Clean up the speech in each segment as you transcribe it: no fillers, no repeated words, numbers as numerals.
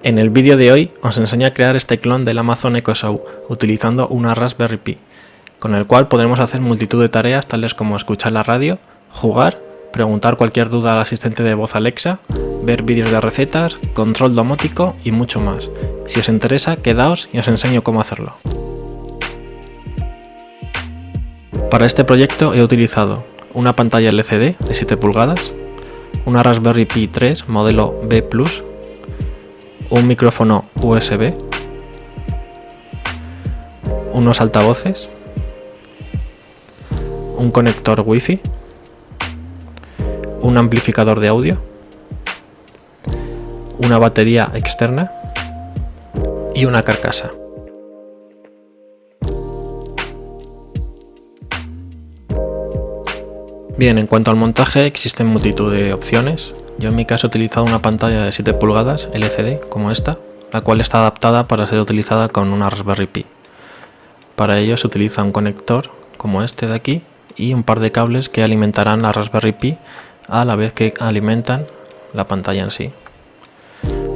En el vídeo de hoy os enseño a crear este clon del Amazon Echo Show utilizando una Raspberry Pi, con el cual podremos hacer multitud de tareas tales como escuchar la radio, jugar, preguntar cualquier duda al asistente de voz Alexa, ver vídeos de recetas, control domótico y mucho más. Si os interesa, quedaos y os enseño cómo hacerlo. Para este proyecto he utilizado una pantalla LCD de 7 pulgadas, una Raspberry Pi 3 modelo B+, un micrófono USB, unos altavoces, un conector Wi-Fi, un amplificador de audio, una batería externa y una carcasa. Bien, en cuanto al montaje existen multitud de opciones. Yo en mi caso he utilizado una pantalla de 7 pulgadas LCD como esta, la cual está adaptada para ser utilizada con una Raspberry Pi. Para ello se utiliza un conector como este de aquí y un par de cables que alimentarán la Raspberry Pi a la vez que alimentan la pantalla en sí.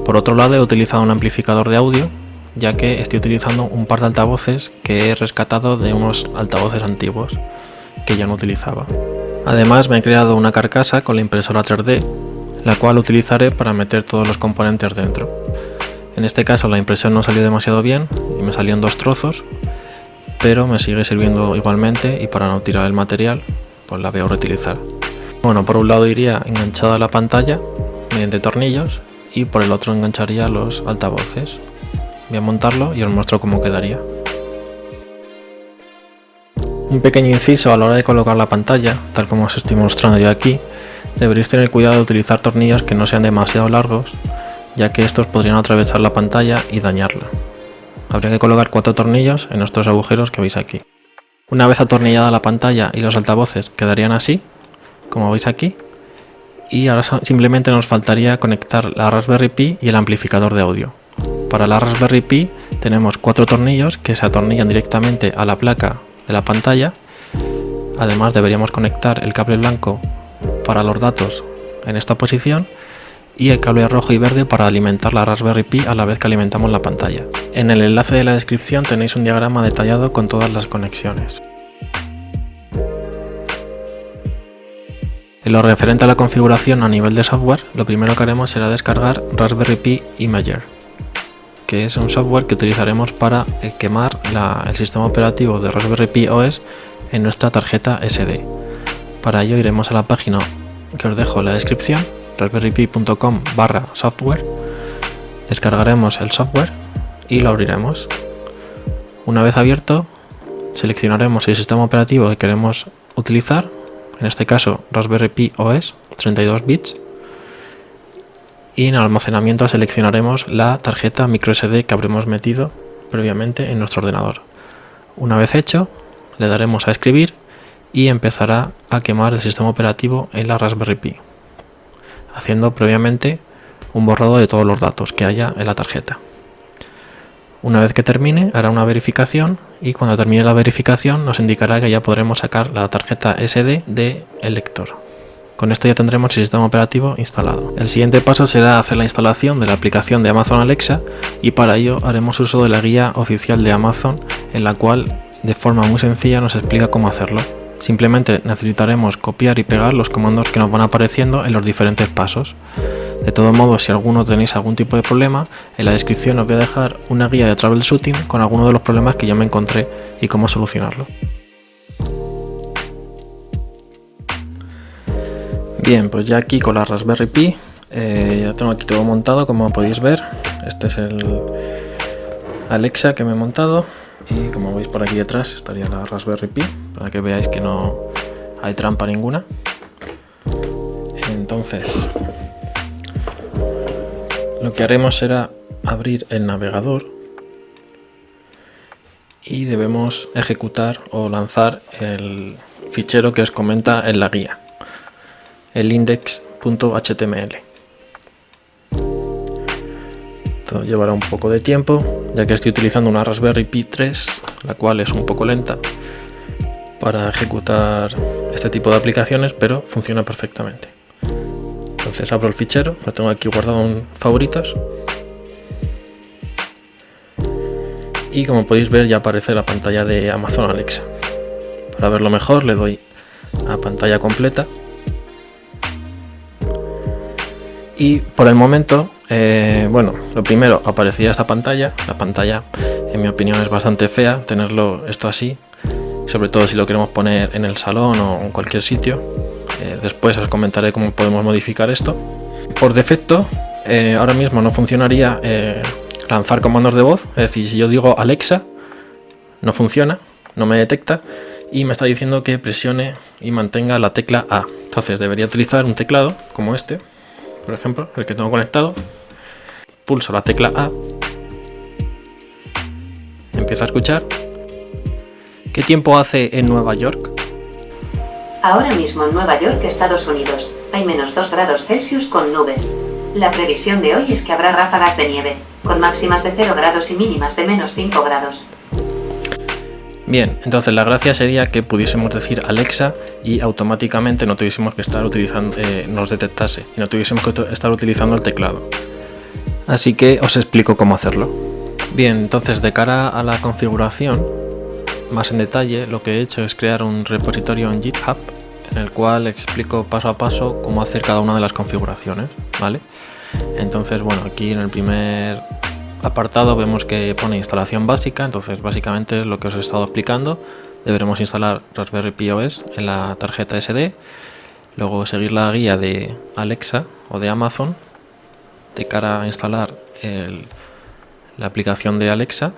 Por otro lado he utilizado un amplificador de audio, ya que estoy utilizando un par de altavoces que he rescatado de unos altavoces antiguos que ya no utilizaba. Además me he creado una carcasa con la impresora 3D, la cual utilizaré para meter todos los componentes dentro. En este caso la impresión no salió demasiado bien y me salió en 2 trozos, pero me sigue sirviendo igualmente y para no tirar el material pues la voy a reutilizar. Bueno, por un lado iría enganchada a la pantalla mediante tornillos y por el otro engancharía los altavoces. Voy a montarlo y os muestro cómo quedaría. Un pequeño inciso: a la hora de colocar la pantalla, tal como os estoy mostrando yo aquí, deberéis tener cuidado de utilizar tornillos que no sean demasiado largos, ya que estos podrían atravesar la pantalla y dañarla. Habría que colocar 4 tornillos en estos agujeros que veis aquí. Una vez atornillada la pantalla y los altavoces quedarían así, como veis aquí, y ahora simplemente nos faltaría conectar la Raspberry Pi y el amplificador de audio. Para la Raspberry Pi tenemos 4 tornillos que se atornillan directamente a la placa de la pantalla. Además deberíamos conectar el cable blanco para los datos en esta posición y el cable rojo y verde para alimentar la Raspberry Pi a la vez que alimentamos la pantalla. En el enlace de la descripción tenéis un diagrama detallado con todas las conexiones. En lo referente a la configuración a nivel de software, lo primero que haremos será descargar Raspberry Pi Imager, que es un software que utilizaremos para quemar el sistema operativo de Raspberry Pi OS en nuestra tarjeta SD. Para ello iremos a la página que os dejo en la descripción, raspberrypi.com/software, descargaremos el software y lo abriremos. Una vez abierto, seleccionaremos el sistema operativo que queremos utilizar, en este caso Raspberry Pi OS 32 bits, y en el almacenamiento seleccionaremos la tarjeta microSD que habremos metido previamente en nuestro ordenador. Una vez hecho, le daremos a escribir y empezará a quemar el sistema operativo en la Raspberry Pi, haciendo previamente un borrado de todos los datos que haya en la tarjeta. Una vez que termine, hará una verificación y cuando termine la verificación nos indicará que ya podremos sacar la tarjeta SD del lector. Con esto ya tendremos el sistema operativo instalado. El siguiente paso será hacer la instalación de la aplicación de Amazon Alexa y para ello haremos uso de la guía oficial de Amazon, en la cual de forma muy sencilla nos explica cómo hacerlo. Simplemente necesitaremos copiar y pegar los comandos que nos van apareciendo en los diferentes pasos. De todos modos, si alguno tenéis algún tipo de problema, en la descripción os voy a dejar una guía de troubleshooting con algunos de los problemas que yo me encontré y cómo solucionarlo. Bien, pues ya aquí con la Raspberry Pi ya tengo aquí todo montado, como podéis ver. Este es el Alexa que me he montado y como veis por aquí detrás estaría la Raspberry Pi, para que veáis que no hay trampa ninguna. Entonces lo que haremos será abrir el navegador y debemos ejecutar o lanzar el fichero que os comenta en la guía, el index.html. Esto llevará un poco de tiempo, ya que estoy utilizando una Raspberry Pi 3, la cual es un poco lenta para ejecutar este tipo de aplicaciones, pero funciona perfectamente. Entonces abro el fichero, lo tengo aquí guardado en favoritos y como podéis ver ya aparece la pantalla de Amazon Alexa. Para verlo mejor le doy a pantalla completa y por el momento, bueno, lo primero aparecía esta pantalla. La pantalla en mi opinión es bastante fea tenerlo esto así, sobre todo si lo queremos poner en el salón o en cualquier sitio. Después os comentaré cómo podemos modificar esto. Por defecto, ahora mismo no funcionaría lanzar comandos de voz, es decir, si yo digo Alexa, no funciona, no me detecta y me está diciendo que presione y mantenga la tecla A. Entonces debería utilizar un teclado como este, por ejemplo, el que tengo conectado. Pulso la tecla A, empiezo a escuchar. ¿Qué tiempo hace en Nueva York? Ahora mismo en Nueva York, Estados Unidos, hay -2 grados Celsius con nubes. La previsión de hoy es que habrá ráfagas de nieve, con máximas de 0 grados y mínimas de -5 grados. Bien, entonces la gracia sería que pudiésemos decir Alexa y automáticamente no tuviésemos que estar utilizando, nos detectase y no tuviésemos que estar utilizando el teclado. Así que os explico cómo hacerlo. Bien, entonces de cara a la configuración, más en detalle, lo que he hecho es crear un repositorio en GitHub en el cual explico paso a paso cómo hacer cada una de las configuraciones, ¿vale? Entonces, bueno, aquí en el primer apartado vemos que pone instalación básica. Entonces básicamente lo que os he estado explicando, deberemos instalar Raspberry Pi OS en la tarjeta SD, luego seguir la guía de Alexa o de Amazon de cara a instalar la aplicación de Alexa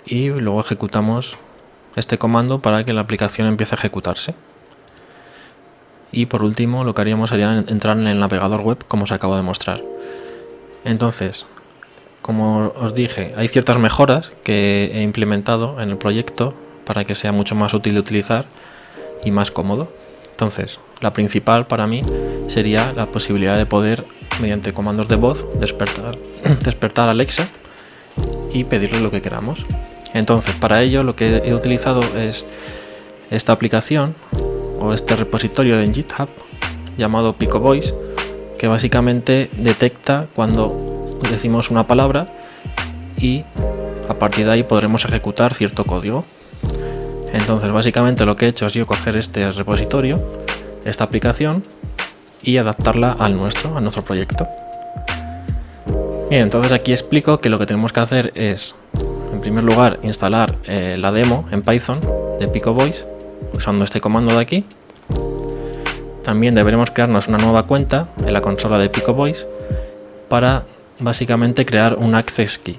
y luego ejecutamos este comando para que la aplicación empiece a ejecutarse. Y por último lo que haríamos sería entrar en el navegador web como os acabo de mostrar. Entonces, como os dije, hay ciertas mejoras que he implementado en el proyecto para que sea mucho más útil de utilizar y más cómodo. Entonces, la principal para mí sería la posibilidad de poder, mediante comandos de voz, despertar a Alexa y pedirle lo que queramos. Entonces, para ello lo que he utilizado es esta aplicación o este repositorio en GitHub llamado Pico Voice, que básicamente detecta cuando decimos una palabra y a partir de ahí podremos ejecutar cierto código. Entonces básicamente lo que he hecho ha sido coger este repositorio, esta aplicación, y adaptarla a nuestro proyecto. Bien, entonces aquí explico que lo que tenemos que hacer es, en primer lugar, instalar la demo en Python de Pico Voice usando este comando de aquí. También deberemos crearnos una nueva cuenta en la consola de Pico Voice para básicamente crear un access key,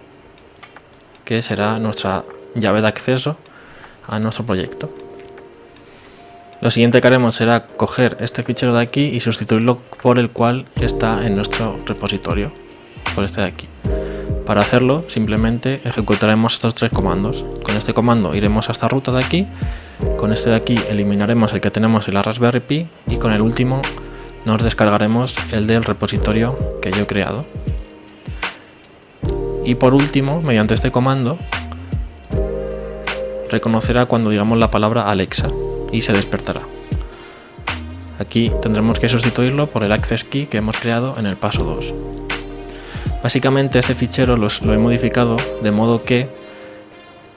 que será nuestra llave de acceso a nuestro proyecto. Lo siguiente que haremos será coger este fichero de aquí y sustituirlo por el cual está en nuestro repositorio, por este de aquí. Para hacerlo simplemente ejecutaremos estos tres comandos. Con este comando iremos a esta ruta de aquí, con este de aquí eliminaremos el que tenemos en la Raspberry Pi y con el último nos descargaremos el del repositorio que yo he creado. Y por último, mediante este comando, reconocerá cuando digamos la palabra Alexa y se despertará. Aquí tendremos que sustituirlo por el access key que hemos creado en el paso 2. Básicamente este fichero lo he modificado de modo que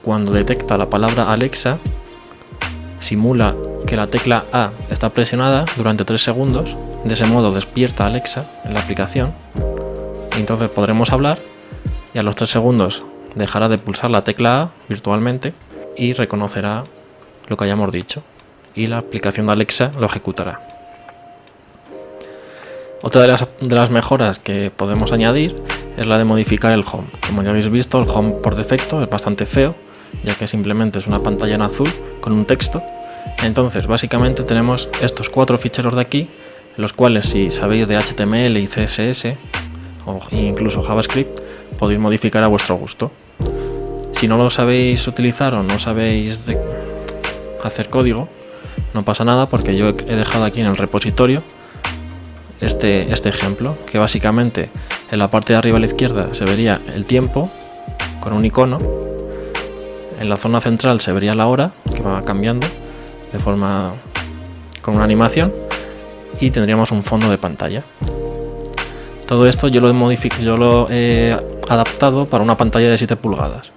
cuando detecta la palabra Alexa simula que la tecla A está presionada durante 3 segundos. De ese modo despierta Alexa en la aplicación y entonces podremos hablar y a los 3 segundos dejará de pulsar la tecla A virtualmente y reconocerá lo que hayamos dicho y la aplicación de Alexa lo ejecutará. Otra de las mejoras que podemos añadir es la de modificar el home. Como ya habéis visto, el home por defecto es bastante feo, ya que simplemente es una pantalla en azul con un texto. Entonces básicamente tenemos estos 4 ficheros de aquí, los cuales si sabéis de HTML y CSS o incluso JavaScript podéis modificar a vuestro gusto. Si no lo sabéis utilizar o no sabéis hacer código, no pasa nada porque yo he dejado aquí en el repositorio este ejemplo, que básicamente en la parte de arriba a la izquierda se vería el tiempo con un icono, en la zona central se vería la hora que va cambiando de forma con una animación y tendríamos un fondo de pantalla. Todo esto yo lo he adaptado para una pantalla de 7 pulgadas.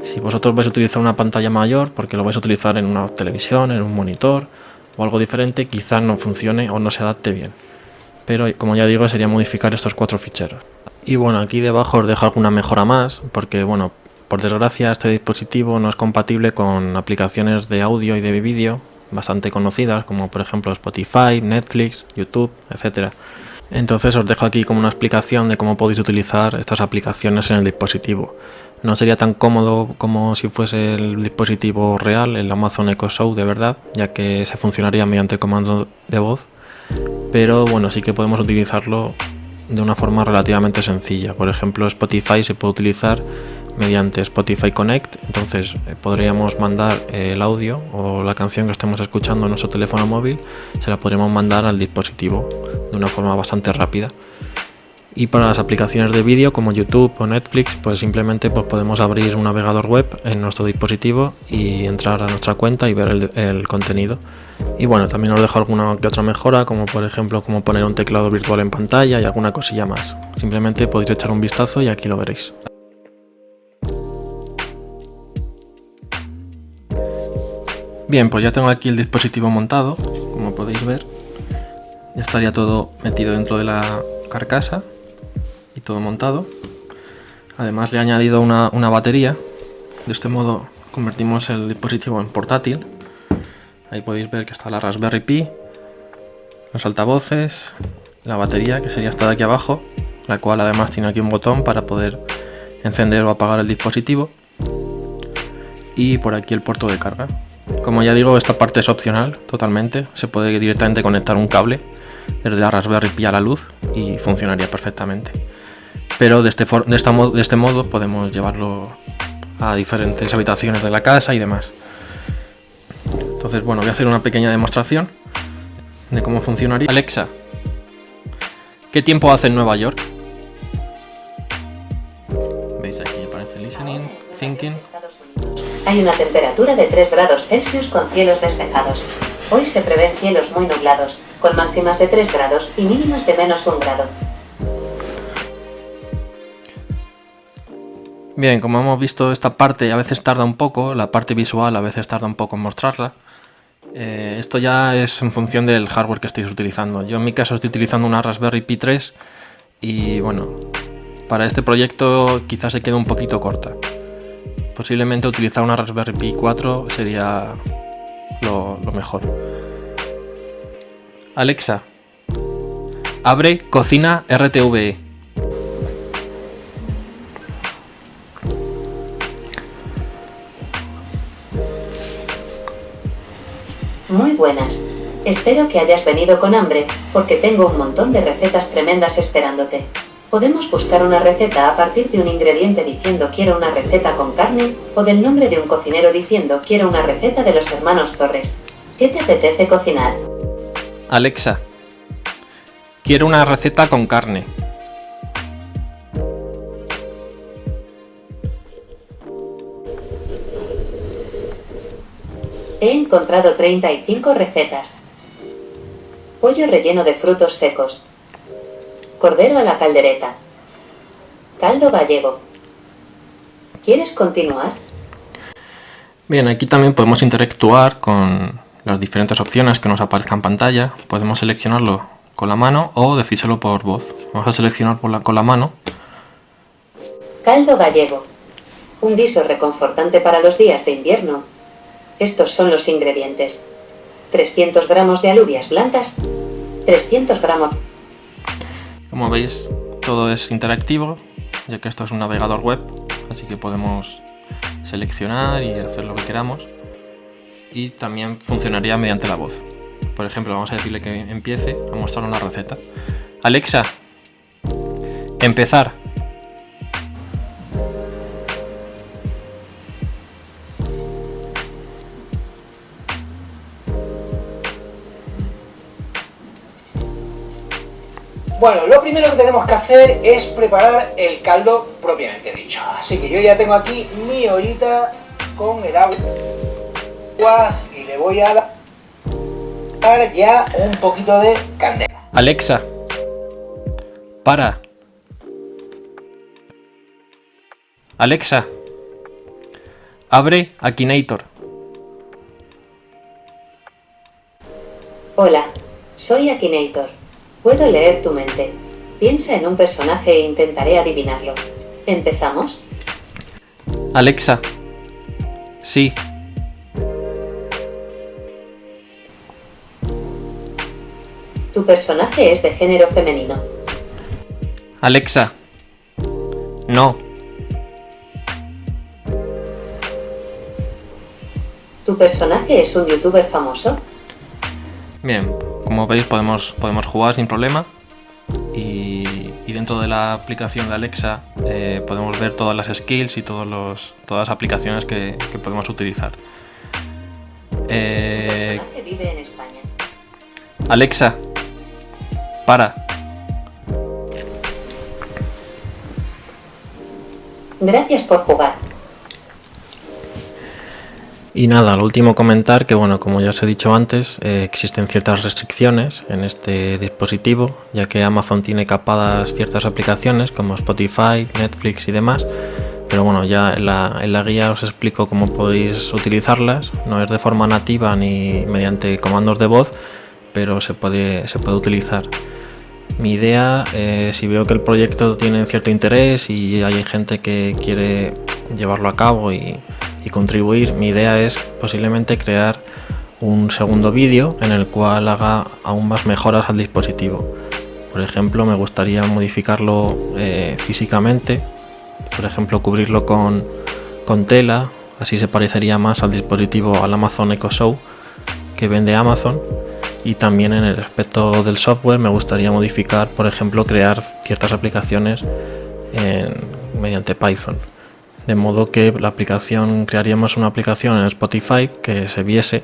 Si vosotros vais a utilizar una pantalla mayor, porque lo vais a utilizar en una televisión, en un monitor o algo diferente, quizás no funcione o no se adapte bien. Pero como ya digo, sería modificar estos 4 ficheros. Y bueno, aquí debajo os dejo alguna mejora más, porque bueno, por desgracia este dispositivo no es compatible con aplicaciones de audio y de vídeo bastante conocidas, como por ejemplo Spotify, Netflix, YouTube, etcétera. Entonces os dejo aquí como una explicación de cómo podéis utilizar estas aplicaciones en el dispositivo. No sería tan cómodo como si fuese el dispositivo real, el Amazon Echo Show de verdad, ya que se funcionaría mediante comando de voz, pero bueno, sí que podemos utilizarlo de una forma relativamente sencilla. Por ejemplo, Spotify se puede utilizar mediante Spotify Connect, entonces podríamos mandar el audio o la canción que estemos escuchando en nuestro teléfono móvil, se la podríamos mandar al dispositivo de una forma bastante rápida. Y para las aplicaciones de vídeo como YouTube o Netflix, pues simplemente podemos abrir un navegador web en nuestro dispositivo y entrar a nuestra cuenta y ver el contenido. Y bueno, también os dejo alguna que otra mejora, como por ejemplo cómo poner un teclado virtual en pantalla y alguna cosilla más. Simplemente podéis echar un vistazo y aquí lo veréis. Bien, pues ya tengo aquí el dispositivo montado, como podéis ver. Ya estaría todo metido dentro de la carcasa y todo montado. Además le he añadido una batería. De este modo convertimos el dispositivo en portátil. Ahí podéis ver que está la Raspberry Pi, los altavoces, la batería, que sería esta de aquí abajo, la cual además tiene aquí un botón para poder encender o apagar el dispositivo, y por aquí el puerto de carga. Como ya digo, esta parte es opcional totalmente, se puede directamente conectar un cable desde la Raspberry Pi a la luz y funcionaría perfectamente. Pero de este modo podemos llevarlo a diferentes habitaciones de la casa y demás. Entonces bueno, voy a hacer una pequeña demostración de cómo funcionaría. Alexa, ¿qué tiempo hace en Nueva York? ¿Veis aquí? Aparece listening, thinking. Hay una temperatura de 3 grados Celsius con cielos despejados. Hoy se prevén cielos muy nublados, con máximas de 3 grados y mínimas de -1 grado. Bien, como hemos visto, esta parte a veces tarda un poco, la parte visual a veces tarda un poco en mostrarla. Esto ya es en función del hardware que estéis utilizando. Yo en mi caso estoy utilizando una Raspberry Pi 3 y bueno, para este proyecto quizás se quede un poquito corta. Posiblemente utilizar una Raspberry Pi 4 sería lo mejor. Alexa, abre Cocina RTVE. Muy buenas. Espero que hayas venido con hambre, porque tengo un montón de recetas tremendas esperándote. Podemos buscar una receta a partir de un ingrediente diciendo quiero una receta con carne, o del nombre de un cocinero diciendo quiero una receta de los hermanos Torres. ¿Qué te apetece cocinar? Alexa, quiero una receta con carne. He encontrado 35 recetas. Pollo relleno de frutos secos. Cordero a la caldereta. Caldo gallego. ¿Quieres continuar? Bien, aquí también podemos interactuar con las diferentes opciones que nos aparezcan en pantalla. Podemos seleccionarlo con la mano o decírselo por voz. Vamos a seleccionar con la mano. Caldo gallego. Un guiso reconfortante para los días de invierno. Estos son los ingredientes. 300 gramos de alubias blancas. 300 gramos... Como veis, todo es interactivo, ya que esto es un navegador web, así que podemos seleccionar y hacer lo que queramos. Y también funcionaría mediante la voz. Por ejemplo, vamos a decirle que empiece a mostrarnos la receta. Alexa, empezar. Bueno, lo primero que tenemos que hacer es preparar el caldo propiamente dicho. Así que yo ya tengo aquí mi ollita con el agua y le voy a dar ya un poquito de candela. Alexa, para. Alexa, abre Akinator. Hola, soy Akinator. Puedo leer tu mente. Piensa en un personaje e intentaré adivinarlo. ¿Empezamos? Alexa, sí. Tu personaje es de género femenino. Alexa, no. ¿Tu personaje es un youtuber famoso? Bien, como veis podemos jugar sin problema y dentro de la aplicación de Alexa podemos ver todas las skills y todas las aplicaciones que podemos utilizar. Tu personaje vive en España. Alexa, para. Gracias por jugar. Y nada, lo último comentar que bueno, como ya os he dicho antes, existen ciertas restricciones en este dispositivo, ya que Amazon tiene capadas ciertas aplicaciones como Spotify, Netflix y demás, pero bueno, ya en la guía os explico cómo podéis utilizarlas. No es de forma nativa ni mediante comandos de voz, pero se puede utilizar. Mi idea, si veo que el proyecto tiene cierto interés y hay gente que quiere llevarlo a cabo y contribuir, mi idea es posiblemente crear un segundo vídeo en el cual haga aún más mejoras al dispositivo. Por ejemplo, me gustaría modificarlo físicamente, por ejemplo cubrirlo con tela, así se parecería más al dispositivo, al Amazon Echo Show que vende Amazon. Y también en el aspecto del software me gustaría modificar, por ejemplo, crear ciertas aplicaciones mediante Python. De modo que crearíamos una aplicación en Spotify que se viese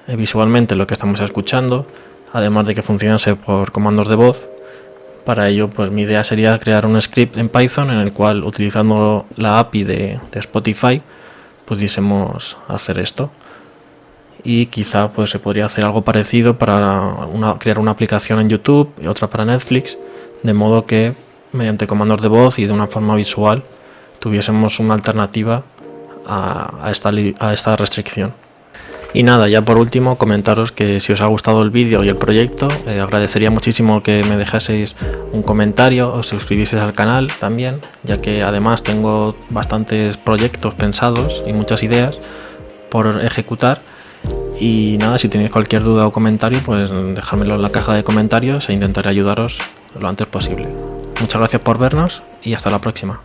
visualmente lo que estamos escuchando, además de que funcionase por comandos de voz. Para ello, pues mi idea sería crear un script en Python en el cual, utilizando la API de Spotify, pudiésemos hacer esto. Y quizá pues se podría hacer algo parecido para crear una aplicación en YouTube y otra para Netflix, de modo que mediante comandos de voz y de una forma visual tuviésemos una alternativa a esta restricción. Y nada, ya por último comentaros que si os ha gustado el vídeo y el proyecto, agradecería muchísimo que me dejaseis un comentario o suscribieseis al canal también, ya que además tengo bastantes proyectos pensados y muchas ideas por ejecutar. Y nada, si tenéis cualquier duda o comentario, pues dejádmelo en la caja de comentarios e intentaré ayudaros lo antes posible. Muchas gracias por vernos y hasta la próxima.